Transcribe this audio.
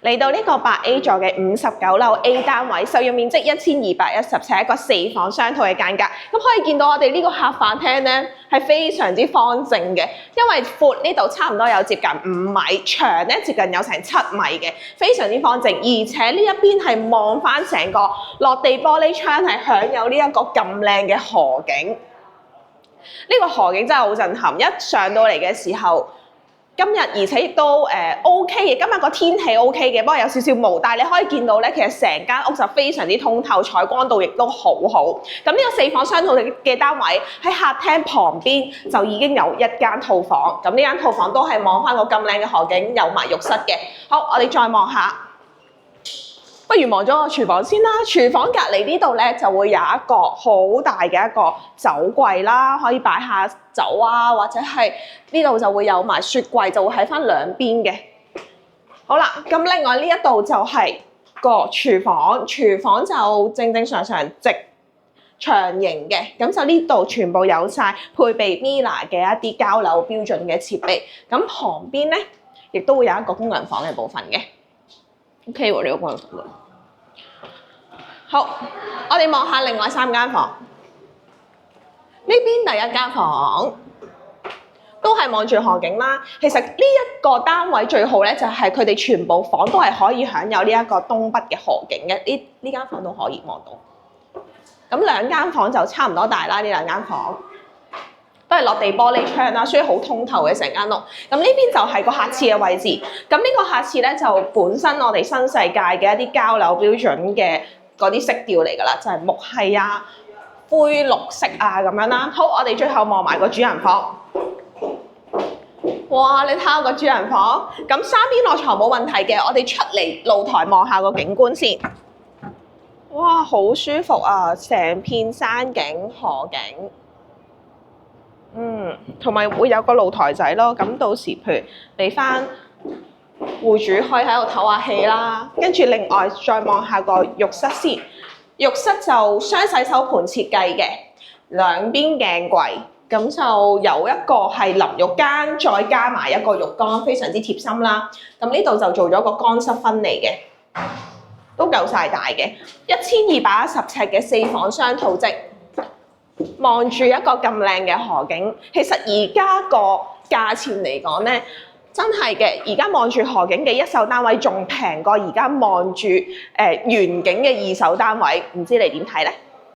嚟到呢個8A 座嘅59樓 A 單位，實用面積1210尺，一個4房雙套嘅間隔。咁可以見到我哋呢個客飯廳咧係非常之方正嘅，因為闊呢度差唔多有接近5米，長咧接近有成7米嘅，非常之方正。而且呢一邊係望翻成個落地玻璃窗，係享有呢一個咁靚嘅河景。呢個河景真係好震撼，一上到嚟嘅時候。今日而且亦都OK 嘅，今日個天氣 OK 嘅，不過有少少霧，但係你可以見到咧，其實成間屋就非常之通透，採光度亦都好好。咁呢個4房雙套嘅單位喺客廳旁邊就已經有一間套房，咁呢間套房都係望翻個咁靚嘅河景，有埋浴室嘅。好，我哋再望下。不如望咗個廚房先啦。廚房隔離呢度咧就會有一個好大嘅一個酒櫃啦，可以擺下酒啊，或者係呢度就會有埋雪櫃，就會喺翻兩邊嘅。好啦，咁另外呢一度就係個廚房，廚房就正正常常直長形嘅，咁就呢度全部有晒配備 Miele 嘅一啲交樓標準嘅設備。咁旁邊咧亦都會有一個工人房嘅部分嘅。OK 喎，呢個工人房。好，我哋望下另外3間房。呢邊第一間房都係望住河景啦。其實呢一個單位最好咧，就係佢哋全部房都係可以享有呢一個東北嘅河景嘅。呢間房都可以望到。咁2間房就差唔多大啦，呢2間房都係落地玻璃窗啦，所以好通透嘅成間屋。咁呢邊就係個客廁嘅位置。咁呢個客廁咧就本身我哋新世界嘅一啲交樓標準嘅嗰啲色調嚟㗎啦，就係木係啊、灰綠色啊咁樣啦。好，我哋最後望埋個主人房。哇！你睇下個主人房，咁3邊落床冇問題嘅。我哋出嚟露台望下個景觀先。哇！好舒服啊，成片山景、河景。同埋會有個露台仔咯。咁到時譬如俾翻戶主可以喺度唞下氣啦，跟住另外再望下個浴室先。浴室就雙洗手盤設計嘅，兩邊鏡櫃，咁就有一個係淋浴間，再加埋一個浴缸，非常之貼心啦。咁呢度就做咗個乾濕分離嘅，都夠晒大嘅，1210尺嘅4房雙套即。望住一個咁靚嘅河景，其實而家個價錢嚟講咧，真係嘅。而家望住河景嘅一手單位仲平過而家望住遠景嘅2手單位，唔知你點睇咧？